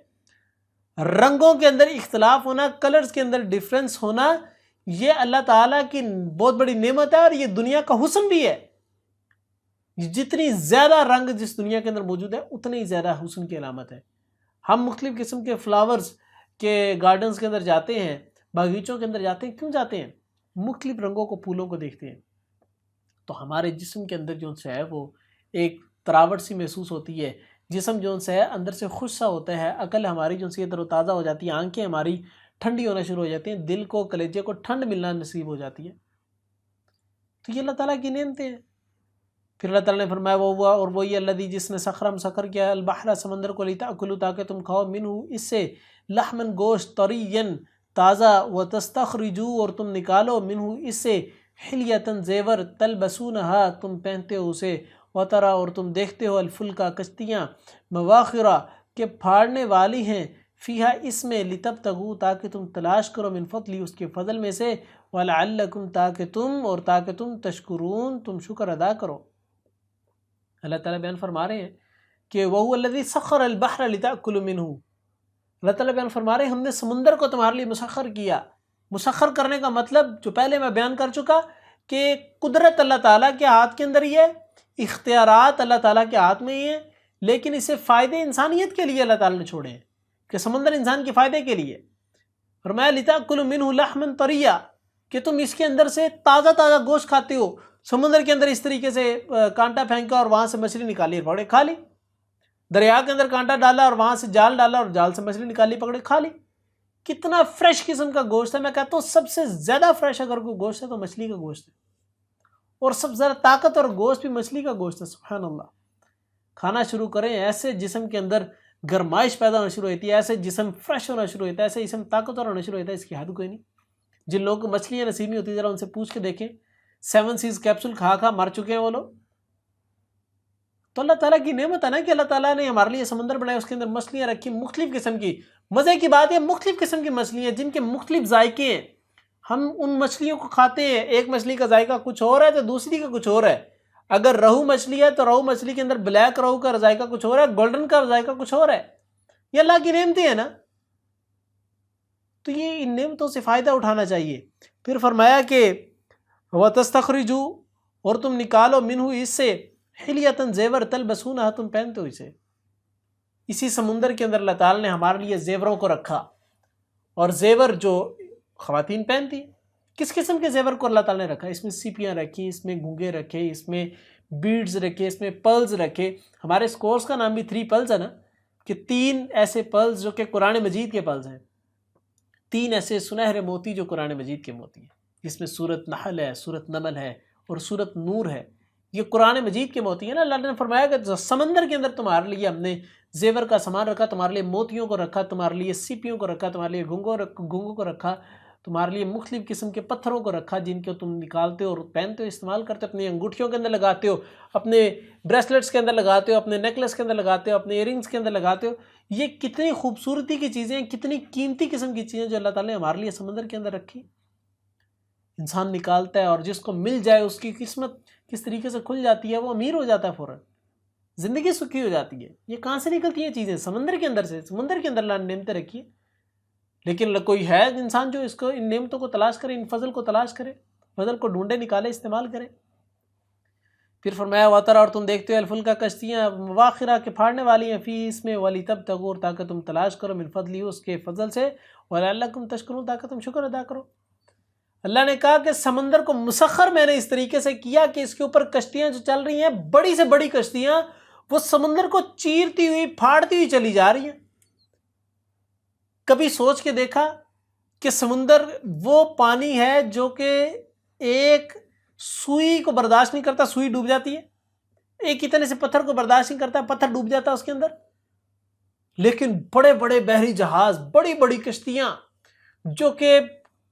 رنگوں کے اندر اختلاف ہونا، کلرز کے اندر ڈیفرنس ہونا، یہ اللہ تعالیٰ کی بہت بڑی نعمت ہے، اور یہ دنیا کا حسن بھی ہے۔ جتنی زیادہ رنگ جس دنیا کے اندر موجود ہے اتنی زیادہ حسن کی علامت ہے۔ ہم مختلف قسم کے فلاورز کہ گارڈنز کے اندر جاتے ہیں، باغیچوں کے اندر جاتے ہیں، کیوں جاتے ہیں؟ مختلف رنگوں کو، پھولوں کو دیکھتے ہیں، تو ہمارے جسم کے اندر جو سے ہے وہ ایک تراوٹ سی محسوس ہوتی ہے، جسم جو سے ہے اندر سے خوش سا ہوتا ہے، عقل ہماری جو سے تر و تازہ ہو جاتی ہے، آنکھیں ہماری ٹھنڈی ہونا شروع ہو جاتی ہیں، دل کو، کلیجے کو ٹھنڈ ملنا نصیب ہو جاتی ہے۔ تو یہ اللہ تعالیٰ کی نعمتیں ہیں۔ پھر اللہ تعالیٰ نے فرمایا وہ ہوا، اور وہی الذی جس نے سخر کیا البحر سمندر کو لتأکلوا تاکہ تم کھاؤ منہ اس سے لحمن گوشت طرین تازہ وتستخرجوا اور تم نکالو منہ اس سے حلیتن زیور تلبسونہا تم پہنتے ہو اسے وترا اور تم دیکھتے ہو الفلکا کشتیاں مواخرا کہ پھاڑنے والی ہیں فیہا اس میں لتبتغوا تاکہ تم تلاش کرو من فضلی اس کے فضل میں سے ولعلکم تاکہ تم تشکرون تم شکر ادا کرو۔ اللہ تعالیٰ بیان فرما رہے ہیں کہ وَهُوَ الَّذِي سَخَّرَ الْبَحْرَ لِتَأْكُلُوا مِنْهُ، اللہ تعالیٰ بیان فرما رہے ہیں ہم نے سمندر کو تمہارے لیے مسخر کیا۔ مسخر کرنے کا مطلب جو پہلے میں بیان کر چکا کہ قدرت اللہ تعالیٰ کے ہاتھ کے اندر ہی ہے، اختیارات اللہ تعالیٰ کے ہاتھ میں ہی ہیں، لیکن اسے فائدے انسانیت کے لیے اللہ تعالیٰ نے چھوڑے ہیں کہ سمندر انسان کے فائدے کے لیے۔ فرمایا لِتَأْكُلُوا مِنْهُ لَحْمًا طَرِيًّا کہ تم اس کے اندر سے تازہ گوشت کھاتے ہو۔ سمندر کے اندر اس طریقے سے کانٹا پھینکا اور وہاں سے مچھلی نکالی اور پکڑے کھا لی، دریا کے اندر کانٹا ڈالا اور وہاں سے جال ڈالا اور جال سے مچھلی نکالی پکڑے کھا لی۔ کتنا فریش قسم کا گوشت ہے، میں کہتا ہوں سب سے زیادہ فریش اگر کوئی گوشت ہے تو مچھلی کا گوشت ہے، اور سب سے زیادہ طاقت اور گوشت بھی مچھلی کا گوشت ہے۔ سبحان اللہ۔ کھانا شروع کریں، ایسے جسم کے اندر گرمائش پیدا ہونا شروع ہوتی ہے، ایسے جسم فریش ہونا شروع ہوتا ہے، ایسے جسم طاقتور ہونا شروع ہوتا ہے، اس کی حد کوئی نہیں۔ جن لوگوں کو مچھلیاں نصیب نہیں ہوتی ذرا ان سے پوچھ کے دیکھیں، 7 سیز کیپسول کھا مر چکے ہیں وہ لوگ۔ تو اللہ تعالیٰ کی نعمت ہے نا کہ اللہ تعالیٰ نے ہمارے لیے سمندر بنایا، اس کے اندر مچھلیاں رکھی مختلف قسم کی۔ مزے کی بات ہے مختلف قسم کی مچھلیاں جن کے مختلف ذائقے ہیں، ہم ان مچھلیوں کو کھاتے ہیں، ایک مچھلی کا ذائقہ کچھ اور ہے تو دوسری کا کچھ اور ہے۔ اگر رہو مچھلی ہے تو رہو مچھلی کے اندر بلیک رہو کا ذائقہ کچھ اور ہے، گولڈن کا ذائقہ کچھ اور ہے۔ یہ اللہ کی نعمتیں ہیں نا، تو یہ ان نعمتوں سے فائدہ اٹھانا چاہیے۔ پھر فرمایا کہ وَتَسْتَخْرِجُوا اور تم نکالو منہ اس سے حلیتن زیور تلبسونہا تم پہنتے ہو اسے۔ اسی سمندر کے اندر اللہ تعالیٰ نے ہمارے لیے زیوروں کو رکھا، اور زیور جو خواتین پہنتی، کس قسم کے زیور کو اللہ تعالیٰ نے رکھا؟ اس میں سیپیاں رکھی، اس میں گھنگے رکھے، اس میں بیڈز رکھے، اس میں پلز رکھے۔ ہمارے اس کورس کا نام بھی 3 پلز ہے نا، کہ 3 ایسے پلز جو کہ قرآن مجید کے پلز ہیں، 3 ایسے سنہرے موتی جو قرآن مجید کے موتی ہیں، جس میں سورت نحل ہے، سورت نمل ہے اور سورت نور ہے۔ یہ قرآن مجید کے موتی ہیں نا۔ اللہ نے فرمایا کہ سمندر کے اندر تمہارے لیے ہم نے زیور کا سامان رکھا، تمہارے لیے موتیوں کو رکھا، تمہارے لیے سیپیوں کو رکھا، تمہارے لیے گھنگوں کو رکھا، تمہارے لیے مختلف قسم کے پتھروں کو رکھا جن کو تم نکالتے ہو اور پہنتے ہو، استعمال کرتے ہو، اپنی انگوٹھیوں کے اندر لگاتے ہو، اپنے بریسلیٹس کے اندر لگاتے ہو، اپنے نیکلس کے اندر لگاتے ہو، اپنے ایئر رنگس کے اندر لگاتے ہو۔ یہ کتنی خوبصورتی کی چیزیں ہیں، کتنی قیمتی قسم کی چیزیں جو اللہ تعالیٰ نے ہمارے لیے سمندر کے اندر رکھی۔ انسان نکالتا ہے اور جس کو مل جائے اس کی قسمت کس طریقے سے کھل جاتی ہے، وہ امیر ہو جاتا ہے فوراً، زندگی سکھی ہو جاتی ہے۔ یہ کہاں سے نکلتی ہیں چیزیں؟ سمندر کے اندر سے۔ سمندر کے اندر اللہ نے نعمتیں رکھی ہیں، لیکن کوئی ہے انسان جو اس کو ان نعمتوں کو تلاش کرے، ان فضل کو تلاش کرے، فضل کو ڈھونڈے، نکالے، استعمال کرے۔ پھر فرمایا وَتَرَا اور تم دیکھتے ہو الفلکا کشتیاں مواخرا کے پھاڑنے والی ہیں فی اس میں وَلِتَبْتَغُوا تاکہ تم تلاش کرو من فضلہ اس کے فضل سے وَلَعَلَّکُمْ تَشْکُرُونَ تاکہ تم شکر ادا کرو۔ اللہ نے کہا کہ سمندر کو مسخر میں نے اس طریقے سے کیا کہ اس کے اوپر کشتیاں جو چل رہی ہیں، بڑی سے بڑی کشتیاں، وہ سمندر کو چیرتی ہوئی پھاڑتی ہوئی چلی جا رہی ہیں۔ کبھی سوچ کے دیکھا کہ سمندر وہ پانی ہے جو کہ ایک سوئی کو برداشت نہیں کرتا، سوئی ڈوب جاتی ہے، ایک اتنے سے پتھر کو برداشت نہیں کرتا، پتھر ڈوب جاتا اس کے اندر، لیکن بڑے بڑے بحری جہاز، بڑی بڑی کشتیاں جو کہ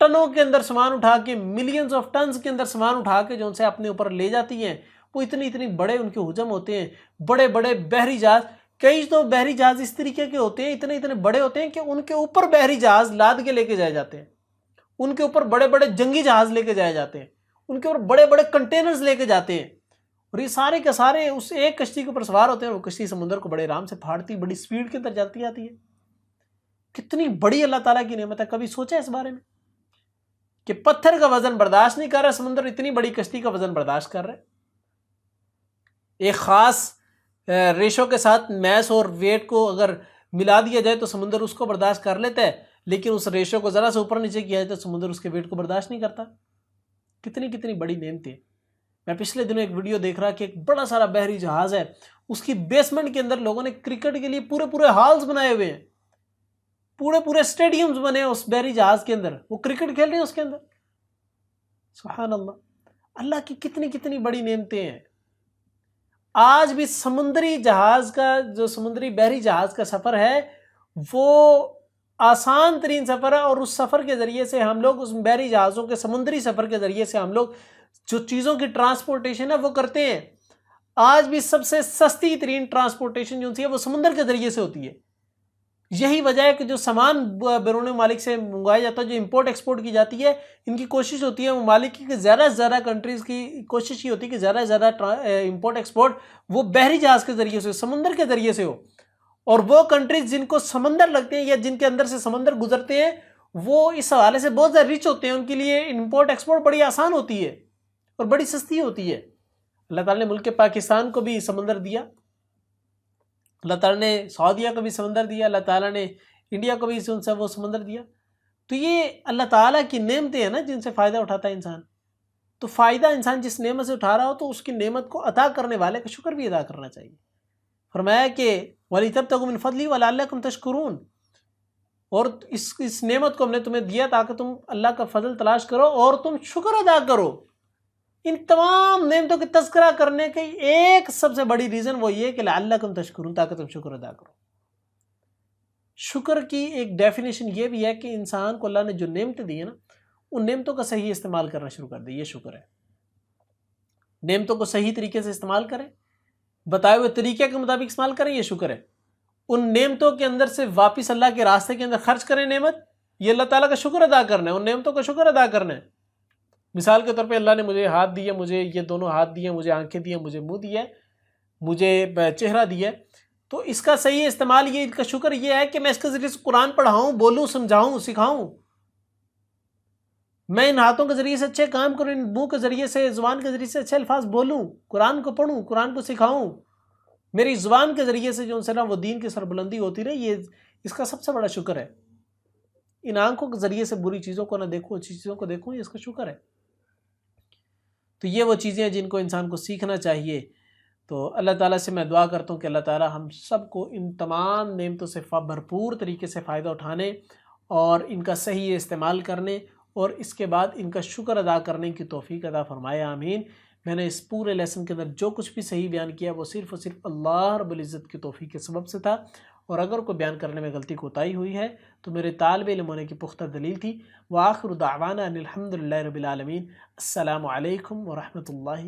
ٹنوں کے اندر سامان اٹھا کے، ملینز آف ٹنز کے اندر سامان اٹھا کے جو ان سے اپنے اوپر لے جاتی ہیں، وہ اتنی بڑے ان کے حجم ہوتے ہیں، بڑے بڑے بحری جہاز۔ کئی تو بحری جہاز اس طریقے کے ہوتے ہیں، اتنے بڑے ہوتے ہیں کہ ان کے اوپر بحری جہاز لاد کے لے کے جائے جاتے ہیں، ان کے اوپر بڑے بڑے جنگی جہاز لے کے جائے جاتے ہیں، ان کے اوپر بڑے بڑے کنٹینرز لے کے جاتے ہیں، اور یہ سارے کے سارے اس ایک کشتی کے اوپر سوار ہوتے ہیں، اور وہ کشتی سمندر کو بڑے آرام سے پھاڑتی، بڑی سپیڈ کے اندر جاتی آتی ہے۔ کتنی بڑی اللہ تعالیٰ کی نعمت ہے۔ کبھی سوچا اس بارے میں کہ پتھر کا وزن برداشت نہیں کر رہا سمندر، اتنی بڑی کشتی کا وزن برداشت کر رہا ہے۔ ایک خاص ریشو کے ساتھ میس اور ویٹ کو اگر ملا دیا جائے تو سمندر اس کو برداشت کر لیتا ہے، لیکن اس ریشو کو ذرا سے اوپر نیچے کیا جائے تو سمندر اس کے ویٹ کو برداشت نہیں کرتا۔ کتنی بڑی نعمتیں۔ میں پچھلے دنوں ایک ویڈیو دیکھ رہا کہ ایک بڑا سارا بحری جہاز ہے، اس کی بیسمنٹ کے اندر لوگوں نے کرکٹ کے لیے پورے ہالز بنائے ہوئے ہیں، پورے اسٹیڈیمز بنے ہیں اس بحری جہاز کے اندر، وہ کرکٹ کھیل رہے ہیں اس کے اندر۔ سبحان اللہ، اللہ کی کتنی بڑی نعمتیں ہیں۔ آج بھی سمندری جہاز کا جو سمندری بحری جہاز کا سفر ہے وہ آسان ترین سفر ہے، اور اس سفر کے ذریعے سے ہم لوگ، اس بحری جہازوں کے سمندری سفر کے ذریعے سے ہم لوگ جو چیزوں کی ٹرانسپورٹیشن ہے وہ کرتے ہیں۔ آج بھی سب سے سستی ترین ٹرانسپورٹیشن جو ہے وہ سمندر کے ذریعے سے ہوتی ہے۔ یہی وجہ ہے کہ جو سامان بیرون ممالک سے منگوایا جاتا ہے، جو امپورٹ ایکسپورٹ کی جاتی ہے، ان کی کوشش ہوتی ہے ممالک کی کہ زیادہ سے زیادہ کنٹریز کی کوشش یہ ہوتی ہے کہ زیادہ سے زیادہ امپورٹ ایکسپورٹ وہ بحری جہاز کے ذریعے سے، سمندر کے ذریعے سے ہو، اور وہ کنٹریز جن کو سمندر لگتے ہیں یا جن کے اندر سے سمندر گزرتے ہیں وہ اس حوالے سے بہت زیادہ ریچ ہوتے ہیں، ان کے لیے امپورٹ ایکسپورٹ بڑی آسان ہوتی ہے اور بڑی سستی ہوتی ہے۔ اللہ تعالیٰ نے ملک پاکستان کو بھی سمندر دیا، اللہ تعالیٰ نے سعودیہ کو بھی سمندر دیا، اللہ تعالیٰ نے انڈیا کو بھی ان سے وہ سمندر دیا۔ تو یہ اللہ تعالیٰ کی نعمتیں ہیں نا جن سے فائدہ اٹھاتا ہے انسان۔ تو فائدہ انسان جس نعمت سے اٹھا رہا ہو تو اس کی نعمت کو عطا کرنے والے کا شکر بھی ادا کرنا چاہیے۔ فرمایا کہ وَلِتَبْتَغُوا مِنْ فَضْلِهِ وَلَعَلَّكُمْ تَشْكُرُونَ، اور اس نعمت کو ہم نے تمہیں دیا تاکہ تم اللہ کا فضل تلاش کرو اور تم شکر ادا کرو۔ ان تمام نعمتوں کے تذکرہ کرنے کی ایک سب سے بڑی ریزن وہ یہ کہ لعلکم تشکرون، تاکہ تم شکر ادا کرو۔ شکر کی ایک ڈیفینیشن یہ بھی ہے کہ انسان کو اللہ نے جو نعمتیں دی ہیں نا، ان نعمتوں کا صحیح استعمال کرنا شروع کر دے، یہ شکر ہے۔ نعمتوں کو صحیح طریقے سے استعمال کریں، بتائے ہوئے طریقے کے مطابق استعمال کریں، یہ شکر ہے۔ ان نعمتوں کے اندر سے واپس اللہ کے راستے کے اندر خرچ کریں نعمت، یہ اللہ تعالیٰ کا شکر ادا کرنا ہے، ان نعمتوں کا شکر ادا کرنا ہے۔ مثال کے طور پہ اللہ نے مجھے ہاتھ دیا، مجھے یہ دونوں ہاتھ دیے، مجھے آنکھیں دی، مجھے منہ دیا، مجھے چہرہ دیا، تو اس کا صحیح استعمال، یہ کا شکر یہ ہے کہ میں اس کے ذریعے سے قرآن پڑھاؤں، بولوں، سمجھاؤں، سکھاؤں، میں ان ہاتھوں کے ذریعے سے اچھے کام کروں، ان منہ کے ذریعے سے، زبان کے ذریعے سے اچھے الفاظ بولوں، قرآن کو پڑھوں، قرآن کو سکھاؤں، میری زبان کے ذریعے سے جو ان سے وہ دین کی سربلندی ہوتی رہے، یہ اس کا سب سے بڑا شکر ہے۔ ان آنکھوں کے ذریعے سے بری چیزوں کو نہ دیکھوں، اچھی چیزوں کو دیکھوں، یہ اس کا شکر ہے۔ تو یہ وہ چیزیں ہیں جن کو انسان کو سیکھنا چاہیے۔ تو اللہ تعالیٰ سے میں دعا کرتا ہوں کہ اللہ تعالیٰ ہم سب کو ان تمام نعمتوں سے بھرپور طریقے سے فائدہ اٹھانے اور ان کا صحیح استعمال کرنے اور اس کے بعد ان کا شکر ادا کرنے کی توفیق عطا فرمائے، آمین۔ میں نے اس پورے لیسن کے اندر جو کچھ بھی صحیح بیان کیا وہ صرف اور صرف اللہ رب العزت کی توفیق کے سبب سے تھا، اور اگر کوئی بیان کرنے میں غلطی کوتاہی ہوئی ہے تو میرے طالب علم ہونے کی پختہ دلیل تھی۔ وآخر دعوانا ان الحمد للہ رب العالمین۔ السلام علیکم ورحمۃ اللہ